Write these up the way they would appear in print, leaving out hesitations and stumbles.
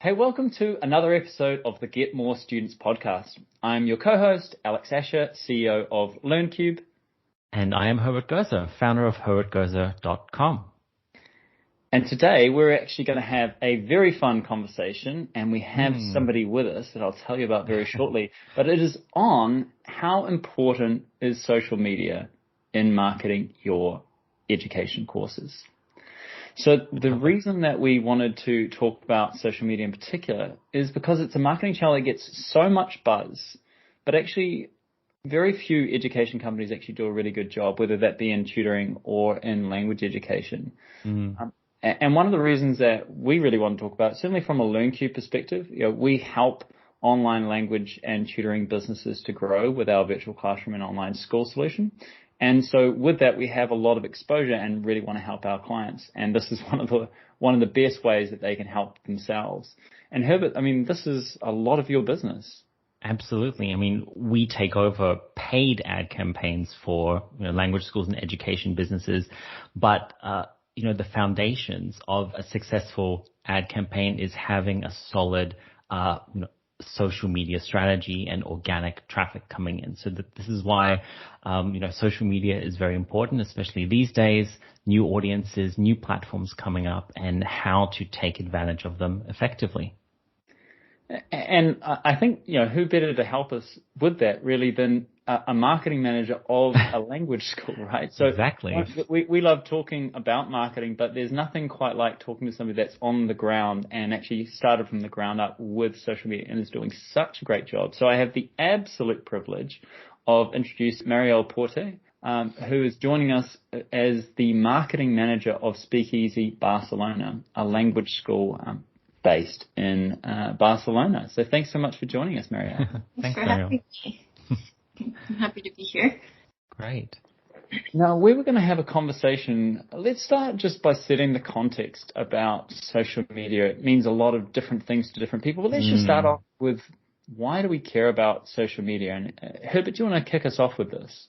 Hey, welcome to another episode of the Get More Students podcast. I'm your co-host, Alex Asher, CEO of LearnCube. And I am Herbert Gozer, founder of herbertgozer.com. And today we're actually going to have a very fun conversation, and we have somebody with us that I'll tell you about very shortly. But it is on how important is social media in marketing your education courses. So the reason that we wanted to talk about social media in particular is because it's a marketing channel that gets so much buzz, but actually very few education companies actually do a really good job, whether that be in tutoring or in language education. And one of the reasons that we really want to talk about, certainly from a LearnCube perspective, we help online language and tutoring businesses to grow with our virtual classroom and online school solution. And so with that, we have a lot of exposure and really want to help our clients. And this is one of the best ways that they can help themselves. And Herbert, I mean, this is a lot of your business. Absolutely. I mean, we take over paid ad campaigns for language schools and education businesses, but the foundations of a successful ad campaign is having a solid social media strategy and organic traffic coming in. So this is why, social media is very important, especially these days, new audiences, new platforms coming up, and how to take advantage of them effectively. And I think, who better to help us with that really than a marketing manager of a language school, right? So exactly. We love talking about marketing, but there's nothing quite like talking to somebody that's on the ground and actually started from the ground up with social media and is doing such a great job. So I have the absolute privilege of introducing Marielle Porte, who is joining us as the marketing manager of Speakeasy Barcelona, a language school based in Barcelona. So thanks so much for joining us, Marielle. Thanks for having me. I'm happy to be here. Great. Now, we were going to have a conversation. Let's start just by setting the context about social media. It means a lot of different things to different people. But let's just start off with, why do we care about social media? And Herbert, do you want to kick us off with this?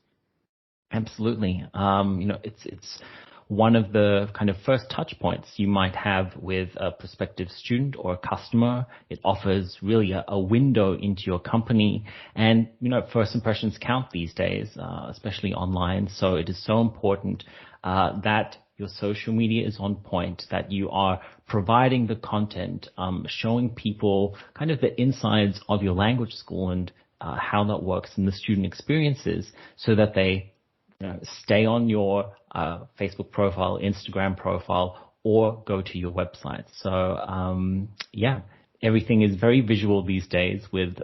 Absolutely. It's one of the kind of first touch points you might have with a prospective student or a customer. It offers really a window into your company. And, first impressions count these days, especially online. So it is so important that your social media is on point, that you are providing the content, showing people kind of the insides of your language school and how that works and the student experiences, so that they stay on your Facebook profile, Instagram profile, or go to your website. So, everything is very visual these days with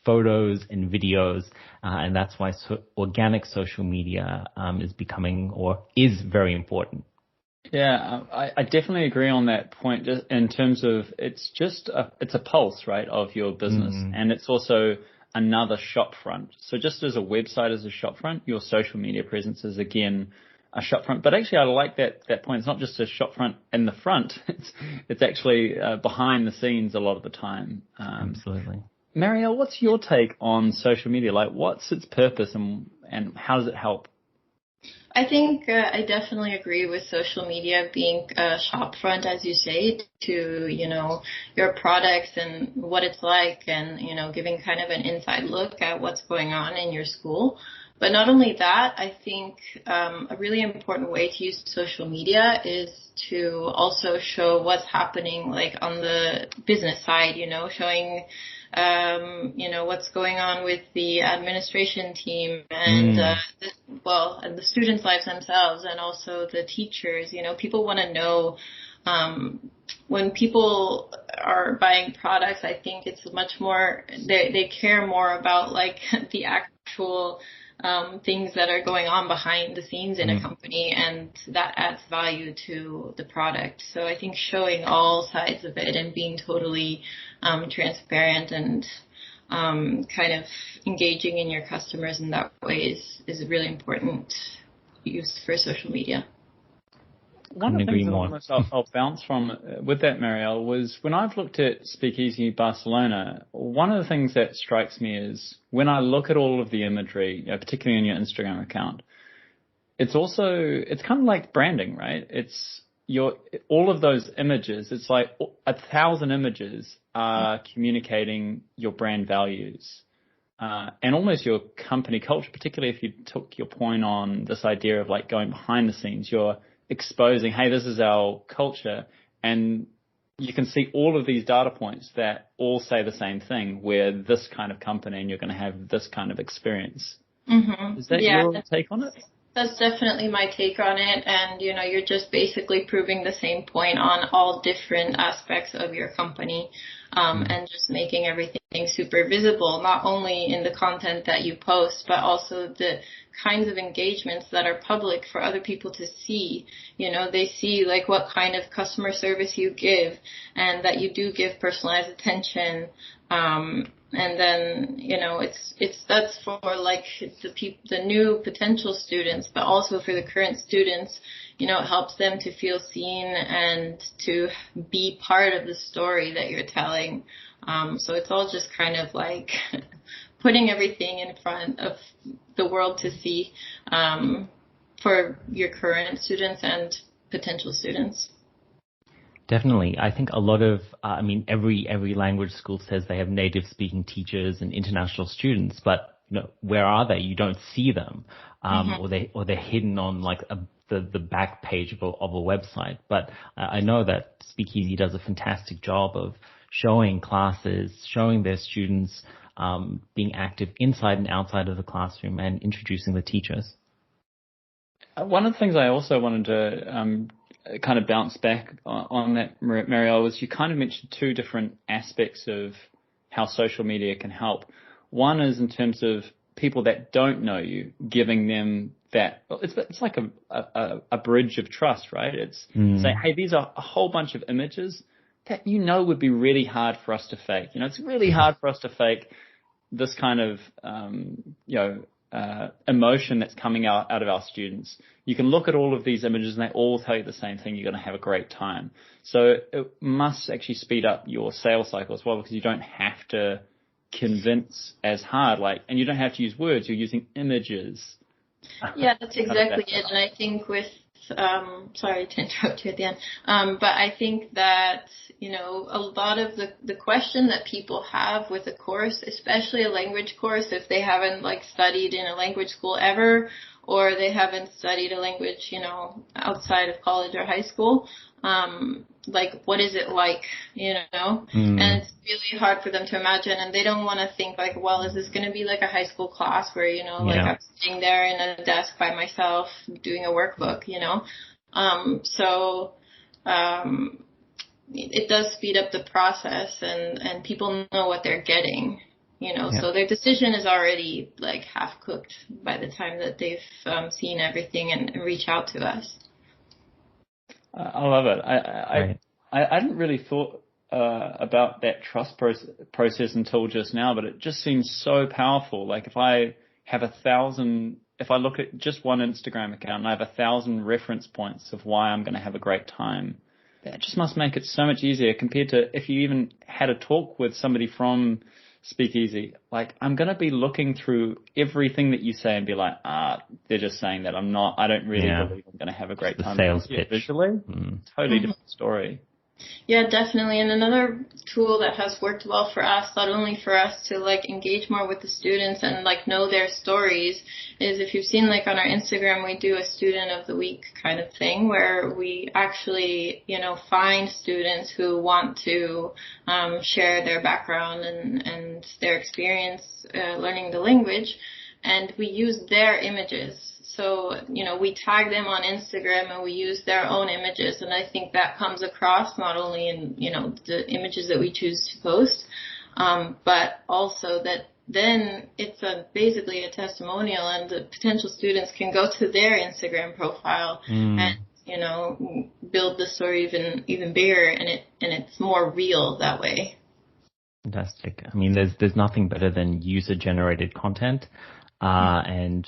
photos and videos, and that's why organic social media is becoming, or is very important. Yeah, I definitely agree on that point, just in terms of it's a pulse, right, of your business. And it's also another shop front. So just as a website is a shop front, your social media presence is again a shop front. But actually, I like that point. It's not just a shop front in the front. It's actually behind the scenes a lot of the time. Absolutely. Marielle, what's your take on social media? Like, what's its purpose and how does it help? I think I definitely agree with social media being a shop front, as you say, to, your products and what it's like, and, giving kind of an inside look at what's going on in your school. But not only that, I think a really important way to use social media is to also show what's happening, like on the business side, showing what's going on with the administration team and, and the students' lives themselves, and also the teachers. People want to know, when people are buying products, I think it's much more, they care more about like the actual things that are going on behind the scenes in a company, and that adds value to the product. So I think showing all sides of it and being totally transparent and kind of engaging in your customers in that way is a really important use for social media. One of the things that I'll bounce from with that, Marielle, was when I've looked at Speakeasy Barcelona, one of the things that strikes me is when I look at all of the imagery, particularly on your Instagram account, it's kind of like branding, right? all of those images, it's like 1,000 images are communicating your brand values. And almost your company culture, particularly if you took your point on this idea of like going behind the scenes, you're exposing, hey, this is our culture. And you can see all of these data points that all say the same thing. We're this kind of company and you're going to have this kind of experience. Mm-hmm. Is that your take on it? That's definitely my take on it. And, you're just basically proving the same point on all different aspects of your company, and just making everything super visible, not only in the content that you post, but also the kinds of engagements that are public for other people to see. They see like what kind of customer service you give and that you do give personalized attention. And then, that's for like the new potential students, but also for the current students, it helps them to feel seen and to be part of the story that you're telling. So it's all just kind of like putting everything in front of the world to see, for your current students and potential students. Definitely. I think a lot of, every language school says they have native speaking teachers and international students, but where are they? You don't see them, or they're hidden on like the back page of a website. But I know that Speakeasy does a fantastic job of showing classes, showing their students, being active inside and outside of the classroom and introducing the teachers. One of the things I also wanted to kind of bounce back on that, Marielle, was you kind of mentioned two different aspects of how social media can help. One is in terms of people that don't know you, giving them that, it's like a bridge of trust, right? It's saying, hey, these are a whole bunch of images that would be really hard for us to fake. It's really hard for us to fake this kind of, emotion that's coming out of our students. You can look at all of these images and they all tell you the same thing. You're going to have a great time. So it must actually speed up your sales cycle as well, because you don't have to convince as hard, and you don't have to use words. You're using images. Yeah, that's exactly it. And I think with, sorry to interrupt you at the end, but I think that, a lot of the question that people have with a course, especially a language course, if they haven't studied in a language school ever, or they haven't studied a language, outside of college or high school, what is it like, and it's really hard for them to imagine, and they don't want to think well, is this going to be like a high school class where, I'm sitting there in a desk by myself doing a workbook, it does speed up the process, and people know what they're getting, so their decision is already half cooked by the time that they've seen everything and reach out to us. I love it. I hadn't really thought about that trust process until just now, but it just seems so powerful. If I have if I look at just one Instagram account and I have 1,000 reference points of why I'm going to have a great time, that just must make it so much easier compared to if you even had a talk with somebody from Speakeasy. I'm going to be looking through everything that you say and be like, they're just saying that. I don't really believe I'm going to have a great time. The sales pitch. Visually, totally different story. Yeah, definitely. And another tool that has worked well for us, not only for us to engage more with the students and know their stories, is if you've seen on our Instagram, we do a student of the week kind of thing where we actually, find students who want to share their background and their experience learning the language, and we use their images. So, we tag them on Instagram and we use their own images. And I think that comes across not only in, the images that we choose to post, but also that then it's basically a testimonial, and the potential students can go to their Instagram profile and, build the story even bigger, and it's more real that way. Fantastic. There's nothing better than user generated content, and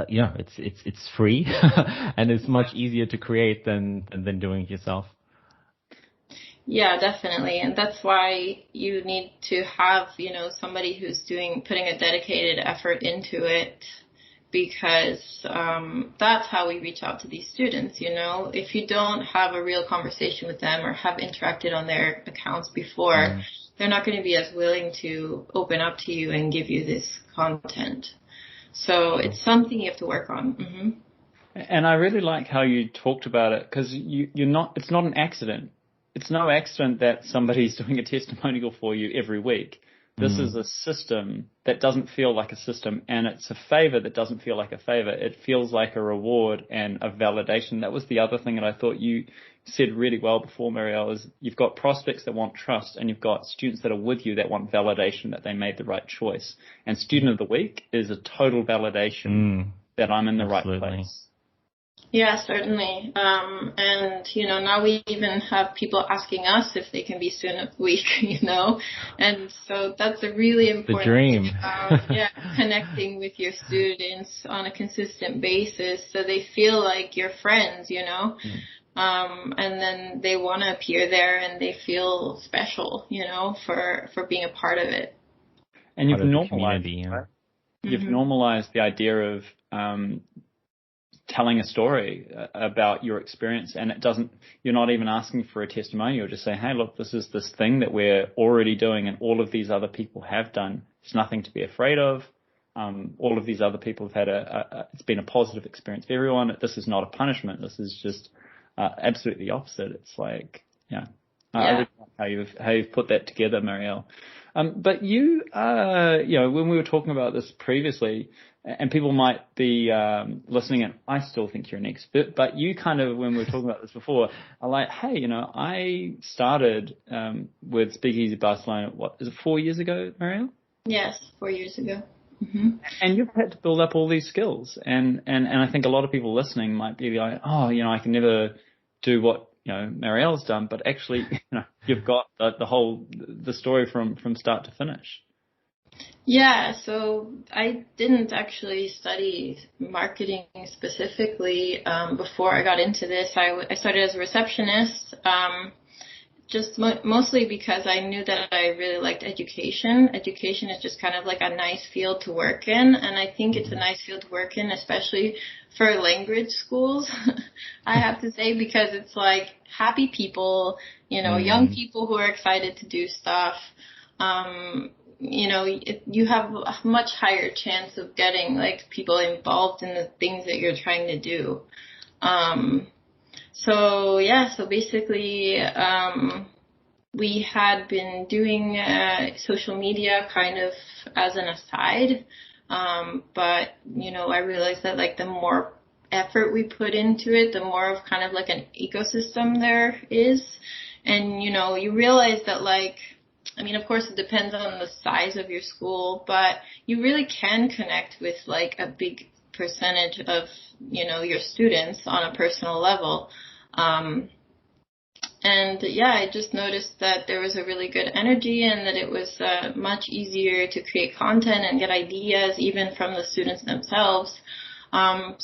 it's free and it's much easier to create than doing it yourself. Yeah, definitely. And that's why you need to have, somebody who's putting a dedicated effort into it, because that's how we reach out to these students. You know, if you don't have a real conversation with them or have interacted on their accounts before, they're not going to be as willing to open up to you and give you this content. So it's something you have to work on. Mm-hmm. And I really like how you talked about it, because it's not an accident. It's no accident that somebody's doing a testimonial for you every week. This is a system that doesn't feel like a system, and it's a favor that doesn't feel like a favor. It feels like a reward and a validation. That was the other thing that I thought you said really well before, Marielle, is you've got prospects that want trust, and you've got students that are with you that want validation that they made the right choice. And Student of the Week is a total validation that I'm in the right place. Yeah, certainly. And, you know, now we even have people asking us if they can be Student of the Week, you know, and so that's a really important the dream. thing about, connecting with your students on a consistent basis so they feel like you're friends, you know, and then they want to appear there and they feel special, you know, for being a part of it. And you've normalized, right? You've normalized the idea of telling a story about your experience, and you're not even asking for a testimonial. Just say, hey, look, this is this thing that we're already doing and all of these other people have done. It's nothing to be afraid of. All of these other people have had it's been a positive experience for everyone. This is not a punishment. This is just absolutely the opposite. It's like, I really like how you've put that together, Marielle. But you, when we were talking about this previously, and people might be listening, and I still think you're an expert, but you kind of, when we were talking about this before, are like, hey, I started with Speakeasy Barcelona, what, is it 4 years ago, Marielle? Yes, 4 years ago. Mm-hmm. And you've had to build up all these skills. And I think a lot of people listening might be like, oh, I can never do what, Marielle's done, but actually, you've got the story from start to finish. Yeah, so I didn't actually study marketing specifically before I got into this. I started as a receptionist, just mostly because I knew that I really liked education. Education is just kind of like a nice field to work in, and I think it's a nice field to work in, especially for language schools, I have to say, because it's like happy people, young people who are excited to do stuff. You have a much higher chance of getting like people involved in the things that you're trying to do. So basically, we had been doing social media kind of as an aside. But I realized that like the more effort we put into it, the more of kind of like an ecosystem there is. And, you realize that of course it depends on the size of your school, but you really can connect with like a big percentage of, your students on a personal level. I just noticed that there was a really good energy and that it was much easier to create content and get ideas even from the students themselves. I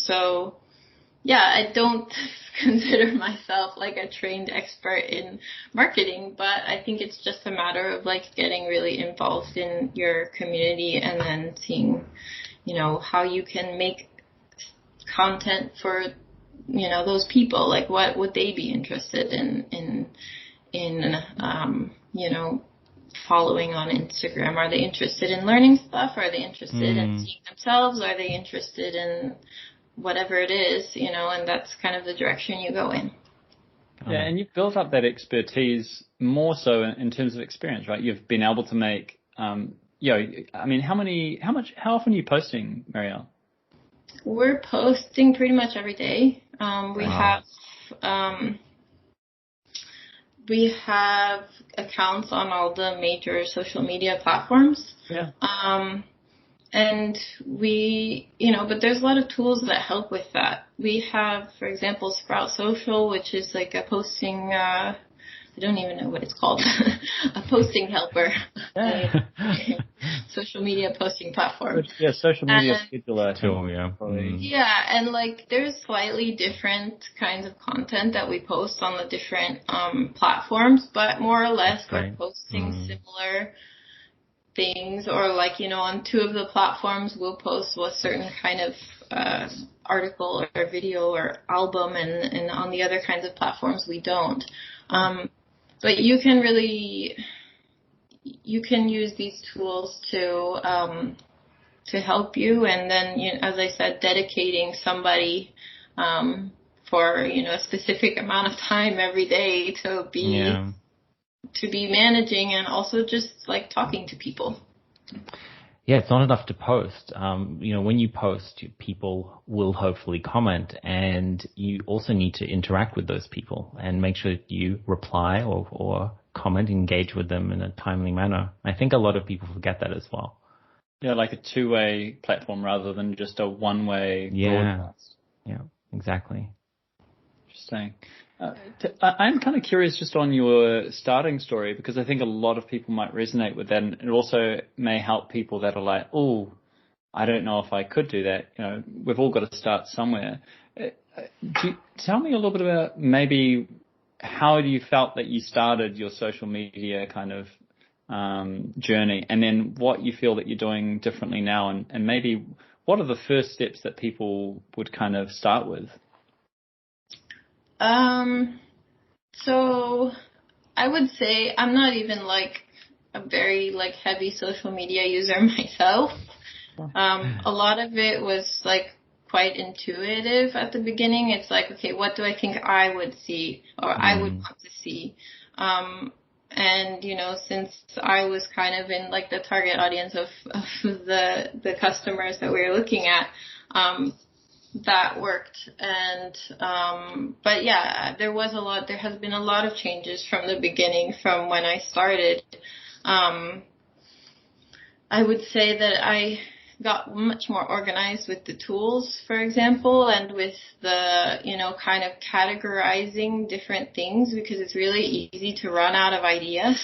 don't consider myself like a trained expert in marketing, but I think it's just a matter of like getting really involved in your community and then seeing, how you can make content for those people, like what would they be interested in following on Instagram? Are they interested in learning stuff? Are they interested in seeing themselves? Are they interested in whatever it is, and that's kind of the direction you go in. Yeah, and you've built up that expertise more so in terms of experience, right? You've been able to make, how often are you posting, Marielle? We're posting pretty much every day. We have accounts on all the major social media platforms. Yeah. And we, but there's a lot of tools that help with that. We have, for example, Sprout Social, which is like a posting, I don't even know what it's called, a posting helper. Social media posting platform. Yeah, social media scheduler tool, yeah. Yeah, and like there's slightly different kinds of content that we post on the different platforms, but more or less we're posting similar things, or like, on two of the platforms we'll post a certain kind of article or video or album, and on the other kinds of platforms we don't. But you can use these tools to help you, and then, as I said, dedicating somebody for a specific amount of time every day to be managing, and also just like talking to people. Yeah, it's not enough to post. When you post, people will hopefully comment, and you also need to interact with those people and make sure that you reply or comment, engage with them in a timely manner. I think a lot of people forget that as well. Yeah, like a two-way platform rather than just a one-way broadcast. Yeah, exactly. Interesting. I'm kind of curious just on your starting story, because I think a lot of people might resonate with that, and it also may help people that are like, oh, I don't know if I could do that. We've all got to start somewhere. Tell me a little bit about maybe how you felt that you started your social media kind of journey, and then what you feel that you're doing differently now, and maybe what are the first steps that people would kind of start with? So I would say I'm not even like a very like heavy social media user myself. A lot of it was like quite intuitive at the beginning. It's like, okay, what do I think I would see or I would want to see? And, since I was kind of in like the target audience of the customers that we were looking at, that worked. And, but yeah, there has been a lot of changes from the beginning, from when I started. I would say that I got much more organized with the tools, for example, and with the, kind of categorizing different things, because it's really easy to run out of ideas.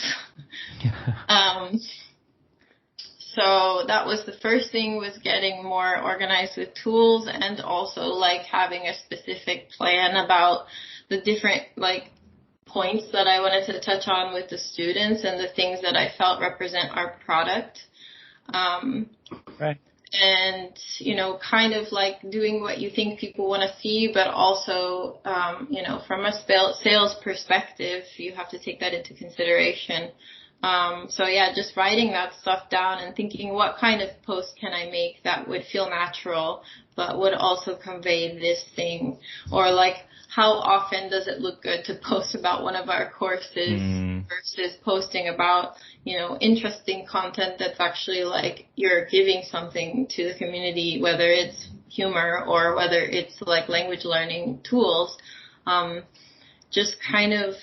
So that was the first thing, was getting more organized with tools, and also like having a specific plan about the different like points that I wanted to touch on with the students and the things that I felt represent our product. Right. And, kind of like doing what you think people want to see, but also, from a sales perspective, you have to take that into consideration. So yeah, just writing that stuff down and thinking, what kind of post can I make that would feel natural, but would also convey this thing? Or like, how often does it look good to post about one of our courses versus posting about, interesting content that's actually like you're giving something to the community, whether it's humor or whether it's like language learning tools. Just kind of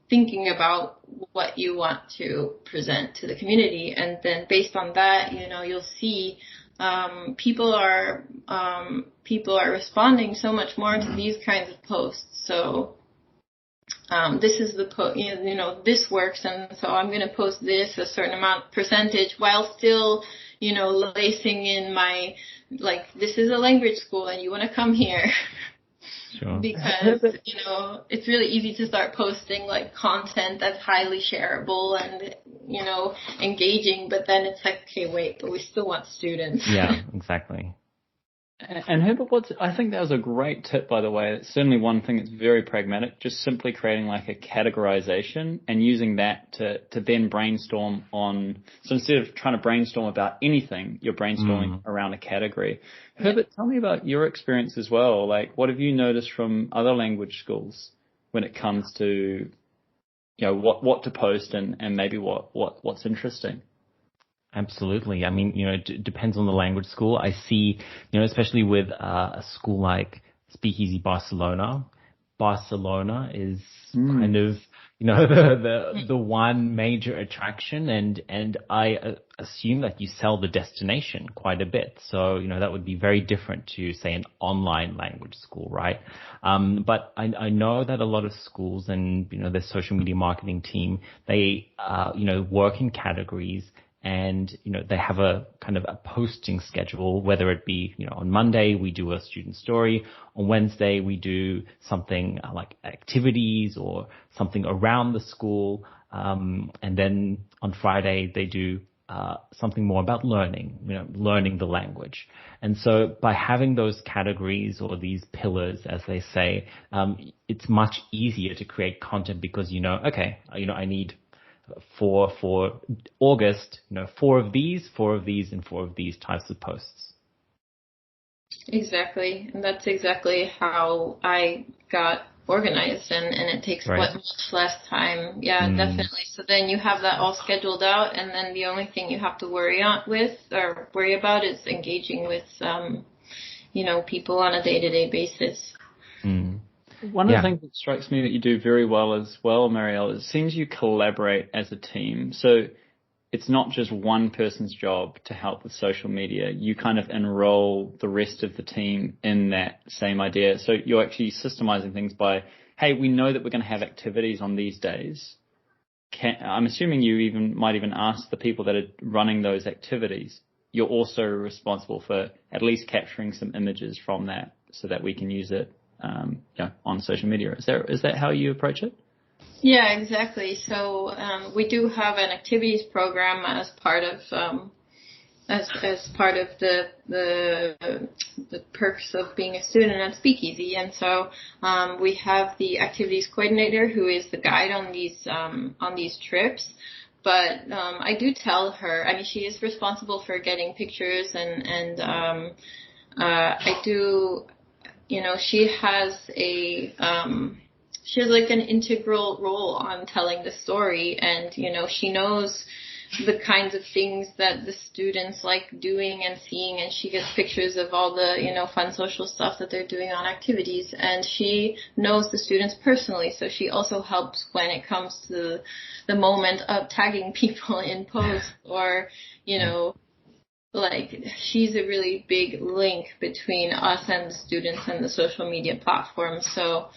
thinking about what you want to present to the community. And then based on that, you'll see people are responding so much more to these kinds of posts. So this is the this works, and so I'm going to post this a certain percentage while still lacing in my, like, this is a language school and you want to come here. Sure. Because, it's really easy to start posting like content that's highly shareable and, engaging, but then it's like, okay, wait, but we still want students. Yeah, exactly. And Herbert, I think that was a great tip, by the way. It's certainly one thing that's very pragmatic, just simply creating like a categorization and using that to then brainstorm on. So instead of trying to brainstorm about anything, you're brainstorming around a category. Yeah. Herbert, tell me about your experience as well. Like, what have you noticed from other language schools when it comes to, what to post and maybe what's interesting? Absolutely. I mean, it depends on the language school. I see, especially with a school like Speakeasy Barcelona. Barcelona is kind of, the one major attraction, and I assume that you sell the destination quite a bit. So, that would be very different to, say, an online language school, right? But I know that a lot of schools and, their social media marketing team, they, work in categories. And, they have a kind of a posting schedule, whether it be, on Monday we do a student story, on Wednesday we do something like activities or something around the school, and then on Friday they do something more about learning, learning the language. And so by having those categories or these pillars, as they say, it's much easier to create content because I need for August, 4 of these, and 4 of these types of posts. Exactly. And that's exactly how I got organized, and it takes much less time. Yeah, definitely. So then you have that all scheduled out, and then the only thing you have to worry about is engaging with people on a day-to-day basis. One of the things that strikes me that you do very well as well, Marielle, is it seems you collaborate as a team. So it's not just one person's job to help with social media. You kind of enroll the rest of the team in that same idea. So you're actually systemizing things by, hey, we know that we're going to have activities on these days. I'm assuming you might even ask the people that are running those activities. You're also responsible for at least capturing some images from that so that we can use it on social media. Is that how you approach it? Yeah, exactly. So we do have an activities program as part of the perks of being a student at Speakeasy, and so we have the activities coordinator who is the guide on these trips. But I do tell her, I mean, she is responsible for getting pictures, and I do, she has like an integral role on telling the story, and she knows the kinds of things that the students like doing and seeing, and she gets pictures of all the fun social stuff that they're doing on activities, and she knows the students personally, so she also helps when it comes to the moment of tagging people in posts, or like she's a really big link between us and the students and the social media platforms. So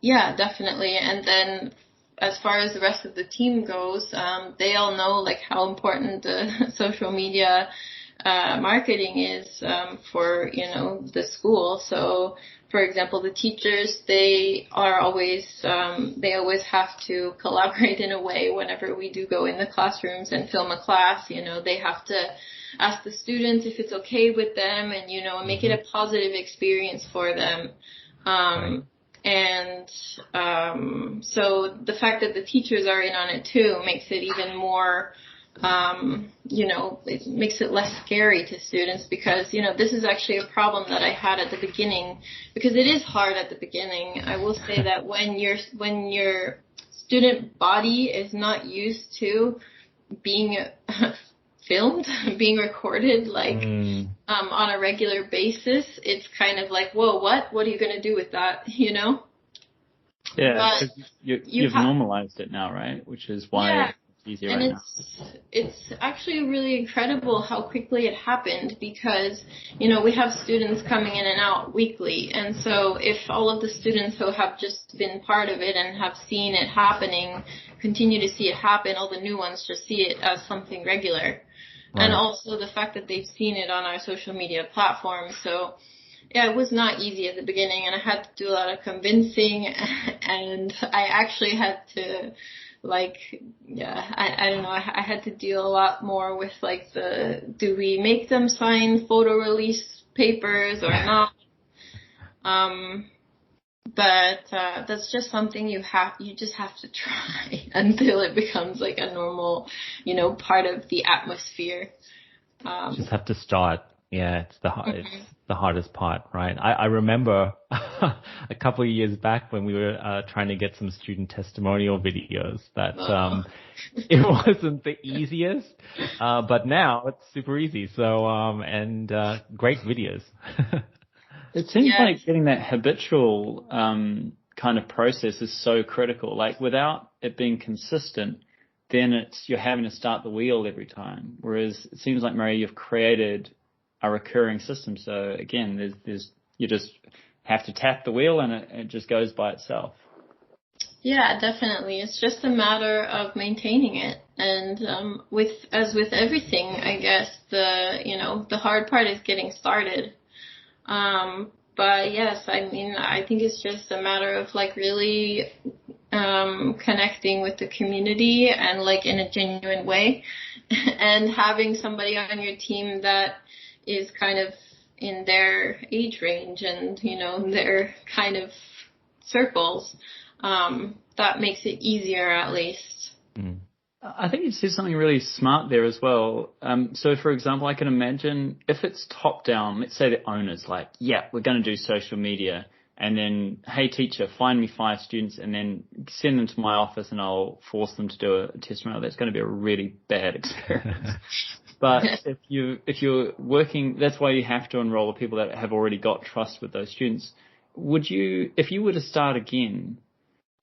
yeah, definitely. And then as far as the rest of the team goes, they all know like how important the social media marketing is for the school. So for example, the teachers, they always have to collaborate in a way whenever we do go in the classrooms and film a class. They have to ask the students if it's okay with them, and make it a positive experience for them. And so the fact that the teachers are in on it too makes it even more, it makes it less scary to students, because, this is actually a problem that I had at the beginning, because it is hard at the beginning. I will say that when your student body is not used to being filmed, being recorded, on a regular basis, it's kind of like, whoa, what are you going to do with that, Yeah, because you've normalized it now, right? Which is why it's easier right now. It's actually really incredible how quickly it happened, because, we have students coming in and out weekly. And so if all of the students who have just been part of it and have seen it happening continue to see it happen, all the new ones just see it as something regular. Right. And also the fact that they've seen it on our social media platforms. So, yeah, it was not easy at the beginning, and I had to do a lot of convincing, and I actually had to, I don't know, I had to deal a lot more with, do we make them sign photo release papers or not? But that's just something you just have to try until it becomes like a normal, part of the atmosphere. You just have to start. Yeah, it's the hardest part, right? I remember a couple of years back when we were trying to get some student testimonial videos that it wasn't the easiest, but now it's super easy. So and great videos. It seems like getting that habitual kind of process is so critical. Like without it being consistent, then you're having to start the wheel every time. Whereas it seems like, Mary, you've created a recurring system. So again, you just have to tap the wheel and it just goes by itself. Yeah, definitely. It's just a matter of maintaining it. And as with everything, I guess the hard part is getting started. But yes, I mean, I think it's just a matter of really connecting with the community and like in a genuine way, and having somebody on your team that is kind of in their age range and, you know, their kind of circles, that makes it easier at least. I think you said something really smart there as well. So, for example, I can imagine if it's top down, let's say the owner's like, yeah, we're going to do social media. And then, hey, teacher, find me 5 students and then send them to my office and I'll force them to do a testimonial. That's going to be a really bad experience. But if you're working, that's why you have to enroll the people that have already got trust with those students. Would you, if you were to start again,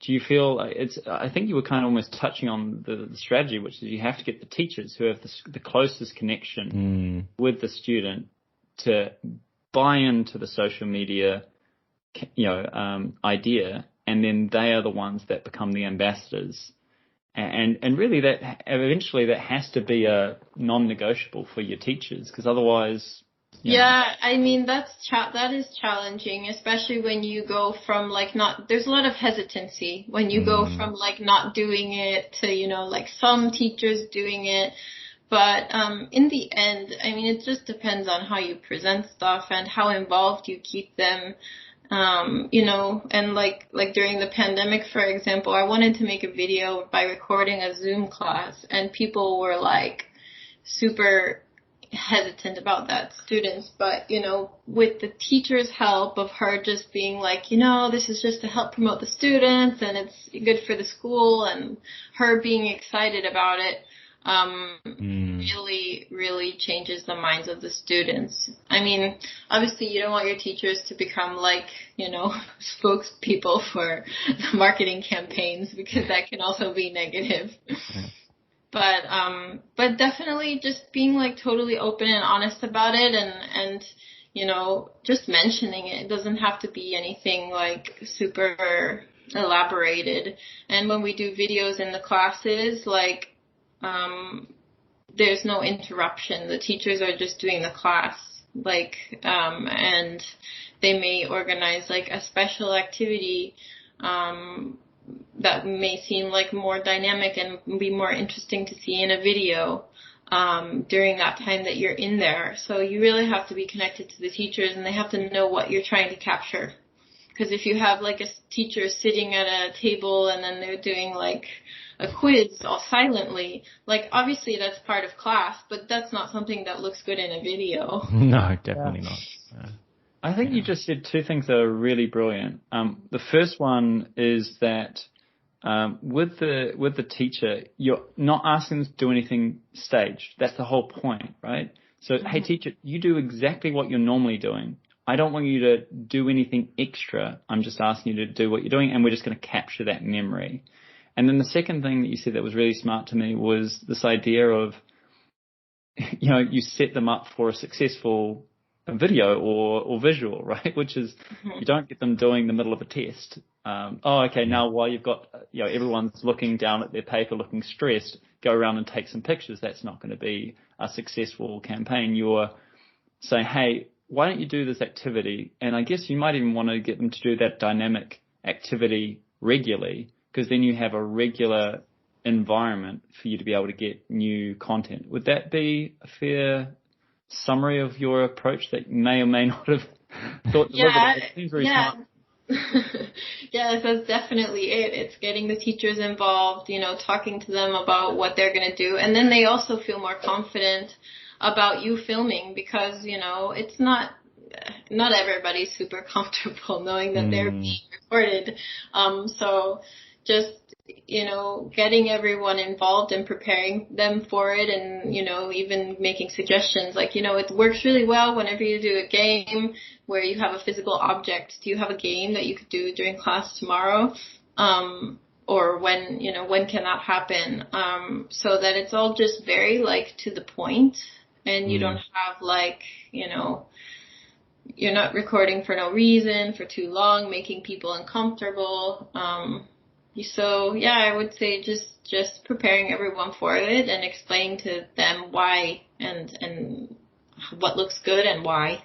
do you feel I think you were kind of almost touching on the strategy, which is you have to get the teachers who have the closest connection with the student to buy into the social media, idea, and then they are the ones that become the ambassadors. And really that eventually that has to be a non-negotiable for your teachers, because otherwise. Yeah, I mean, that is challenging, especially when you go from there's a lot of hesitancy when you go from not doing it to, like some teachers doing it. But in the end, I mean, it just depends on how you present stuff and how involved you keep them. And like during the pandemic, for example, I wanted to make a video by recording a Zoom class, and people were like super hesitant about that, students. But, with the teacher's help of her just being like, this is just to help promote the students and it's good for the school, and her being excited about it, really, really changes the minds of the students. I mean, obviously you don't want your teachers to become spokespeople for marketing campaigns, because that can also be negative. But definitely just being totally open and honest about it, and just mentioning it. It doesn't have to be anything super elaborated. And when we do videos in the classes, there's no interruption. The teachers are just doing the class, and they may organize a special activity, that may seem more dynamic and be more interesting to see in a video, during that time that you're in there. So you really have to be connected to the teachers, and they have to know what you're trying to capture. Because if you have a teacher sitting at a table and then they're doing a quiz all silently, obviously that's part of class, but that's not something that looks good in a video. No, definitely not. I think you just said 2 things that are really brilliant. The first one is that with the teacher, you're not asking them to do anything staged. That's the whole point, right? So, hey, teacher, you do exactly what you're normally doing. I don't want you to do anything extra. I'm just asking you to do what you're doing, and we're just going to capture that memory. And then the second thing that you said that was really smart to me was this idea of, you set them up for a successful video or visual, right? Which is, you don't get them doing the middle of a test. Now while you've got, everyone's looking down at their paper looking stressed, go around and take some pictures. That's not going to be a successful campaign. You're saying, hey, why don't you do this activity? And I guess you might even want to get them to do that dynamic activity regularly, because then you have a regular environment for you to be able to get new content. Would that be a fair summary of your approach that you may or may not have thought? It seems very smart. Yes, that's definitely it. It's getting the teachers involved, talking to them about what they're going to do. And then they also feel more confident about you filming, because, it's not everybody's super comfortable knowing that they're being recorded. So just, getting everyone involved and preparing them for it, and, even making suggestions it works really well whenever you do a game where you have a physical object. Do you have a game that you could do during class tomorrow? Or when can that happen? So that it's all just very to the point, and you don't have you're not recording for no reason, for too long, making people uncomfortable. So yeah, I would say just preparing everyone for it and explaining to them why and what looks good and why.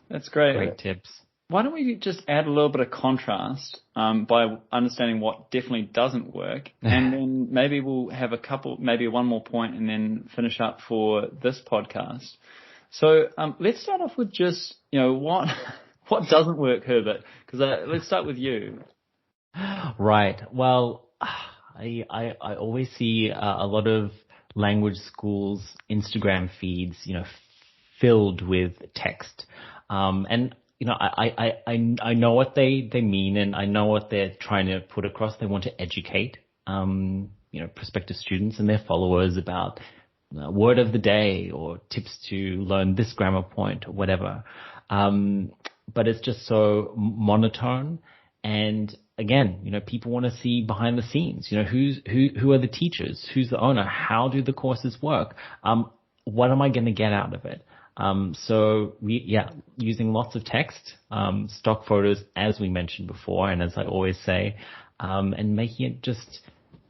That's great. Great tips. why don't we just add a little bit of contrast by understanding what definitely doesn't work, and then maybe we'll have maybe one more point, and then finish up for this podcast. So let's start off with just what what doesn't work, Herbert? Because let's start with you. Right. Well, I always see a lot of language schools Instagram feeds, filled with text, and I know what they mean, and I know what they're trying to put across. They want to educate, prospective students and their followers about word of the day or tips to learn this grammar point or whatever. But it's just so monotone. And again, people want to see behind the scenes. Who are the teachers? Who's the owner? How do the courses work? What am I going to get out of it? So using lots of text, stock photos, as we mentioned before, and as I always say, and making it just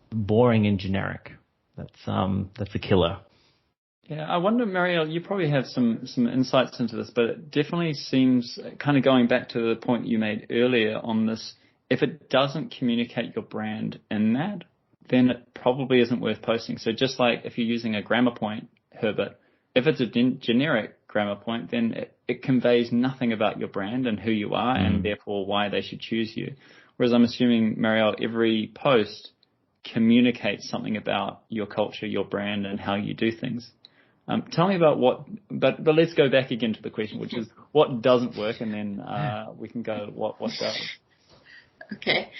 boring and generic. That's a killer. Yeah, I wonder, Marielle, you probably have some insights into this, but it definitely seems, kind of going back to the point you made earlier on this, if it doesn't communicate your brand in that, then it probably isn't worth posting. So just like if you're using a grammar point, Herbert, if it's a generic grammar point, then it conveys nothing about your brand and who you are, and therefore why they should choose you. Whereas I'm assuming, Marielle, every post communicates something about your culture, your brand, and how you do things. Tell me about but let's go back again to the question, which is what doesn't work, and then we can go what does. Okay,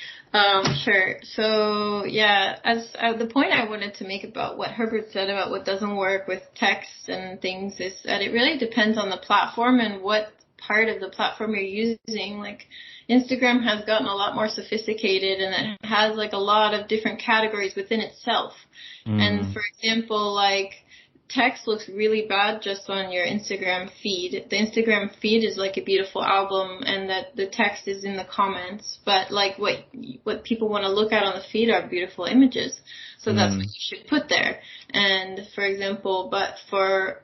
sure. So yeah, as the point I wanted to make about what Herbert said about what doesn't work with text and things is that it really depends on the platform and what part of the platform you're using. Like Instagram has gotten a lot more sophisticated, and it has like a lot of different categories within itself. And for example, like text looks really bad just on your Instagram feed. The Instagram feed is like a beautiful album, and that the text is in the comments. But like what people want to look at on the feed are beautiful images. So that's what you should put there. And for example, but for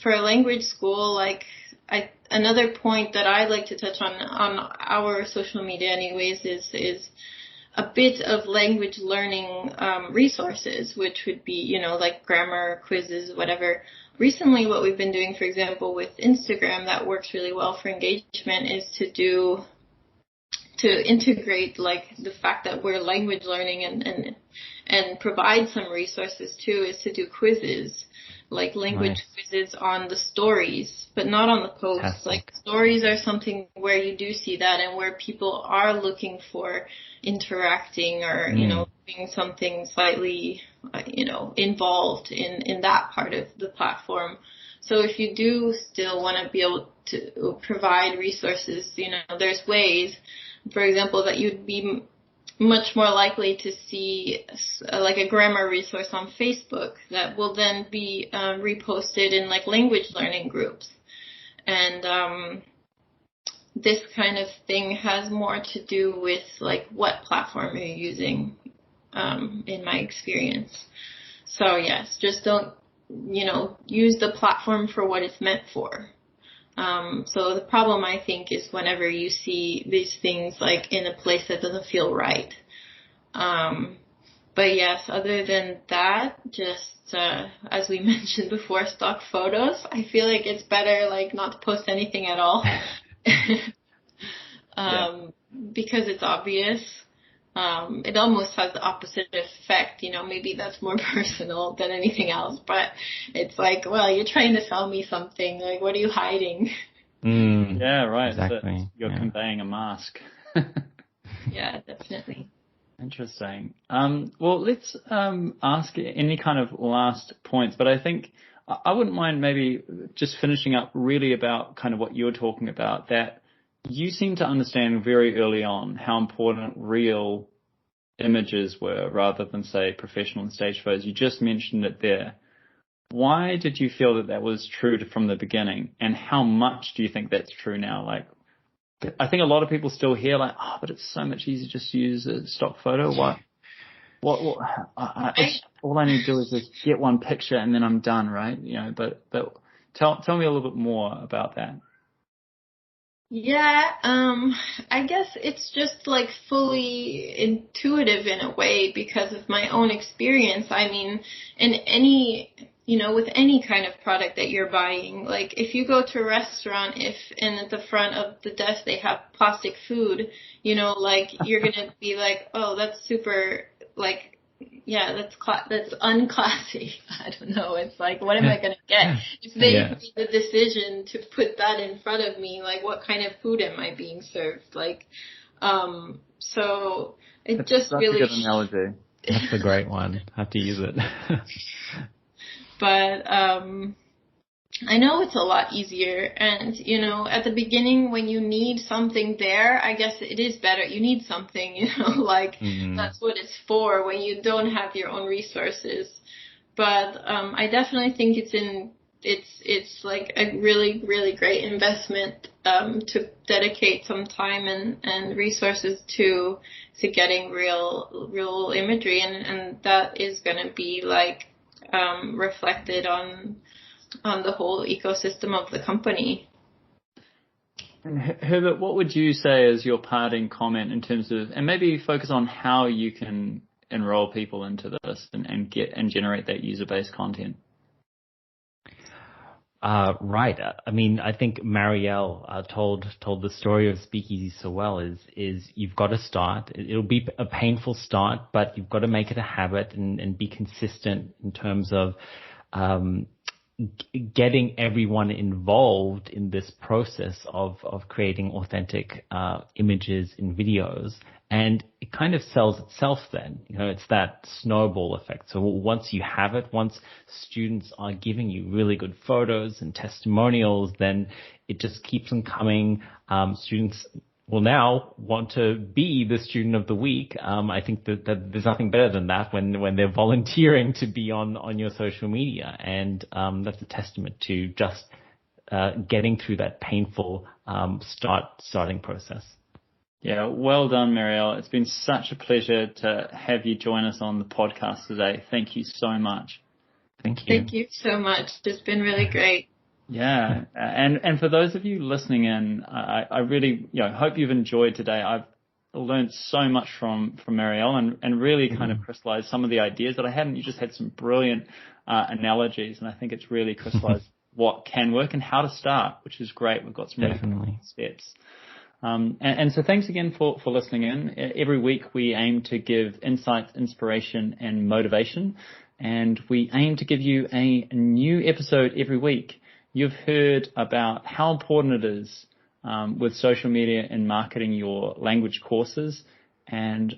a language school, like another point that I like to touch on our social media anyways is a bit of language learning resources, which would be, like grammar, quizzes, whatever. Recently, what we've been doing, for example, with Instagram that works really well for engagement is to integrate like the fact that we're language learning and provide some resources too, is to do quizzes, like language quizzes on the stories, but not on the posts. Fantastic. Like stories are something where you do see that and where people are looking for interacting or, doing something slightly, involved in that part of the platform. So if you do still want to be able to provide resources, there's ways, for example, that you'd be much more likely to see like a grammar resource on Facebook that will then be reposted in like language learning groups. And this kind of thing has more to do with like what platform you're using, in my experience. So yes, just don't, use the platform for what it's meant for. So the problem, I think, is whenever you see these things like in a place that doesn't feel right. But yes, other than that, just as we mentioned before, stock photos. I feel like it's better like not to post anything at all. Because it's obvious. It almost has the opposite effect, maybe that's more personal than anything else, but it's like, well, you're trying to sell me something, like, what are you hiding? Yeah, right. Exactly. So you're conveying a mask. Yeah, definitely. Interesting. Well, let's ask any kind of last points, but I think I wouldn't mind maybe just finishing up really about kind of what you were talking about, that you seem to understand very early on how important real images were rather than, say, professional and stage photos. You just mentioned it there. Why did you feel that was true from the beginning, and how much do you think that's true now? Like, I think a lot of people still hear like, but it's so much easier just to use a stock photo. All I need to do is just get one picture and then I'm done, right? But tell me a little bit more about that. Yeah, I guess it's just like fully intuitive in a way because of my own experience. I mean, in any, with any kind of product that you're buying, like if you go to a restaurant, if in at the front of the desk they have plastic food, like you're gonna be like, oh, that's super, like, yeah, that's unclassy. I don't know. It's like, what am I gonna get? If they Yeah. made the decision to put that in front of me, like, what kind of food am I being served? Like, so it It's just such a really. good analogy. That's a great one. I have to use it. But I know it's a lot easier, and at the beginning when you need something there, I guess it is better. You need something, like that's what it's for when you don't have your own resources. But I definitely think it's like a really, really great investment to dedicate some time and resources to getting real imagery, and that is going to be like reflected on the whole ecosystem of the company. And Herbert, what would you say is your parting comment in terms of, and maybe focus on how you can enroll people into this and generate that user-based content? Right. I mean, I think Marielle told the story of Speakeasy so well. Is you've got to start. It'll be a painful start, but you've got to make it a habit and be consistent in terms of getting everyone involved in this process of creating authentic images and videos. And it kind of sells itself then. It's that snowball effect. So once you have it, once students are giving you really good photos and testimonials, then it just keeps on coming. Students will now want to be the student of the week. I think that there's nothing better than that when they're volunteering to be on your social media. And that's a testament to just getting through that painful starting process. Yeah, well done, Marielle. It's been such a pleasure to have you join us on the podcast today. Thank you so much. Thank you. Thank you so much. It's been really great. Yeah, and for those of you listening in, I really hope you've enjoyed today. I've learned so much from Marielle and really kind of crystallized some of the ideas that I hadn't. You just had some brilliant analogies, and I think it's really crystallized what can work and how to start, which is great. We've got some really steps. And so thanks again for listening in. Every week we aim to give insights, inspiration, and motivation, and we aim to give you a new episode every week. You've heard about how important it is with social media in marketing your language courses. And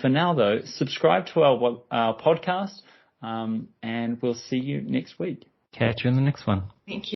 for now, though, subscribe to our podcast, and we'll see you next week. Catch you in the next one. Thank you.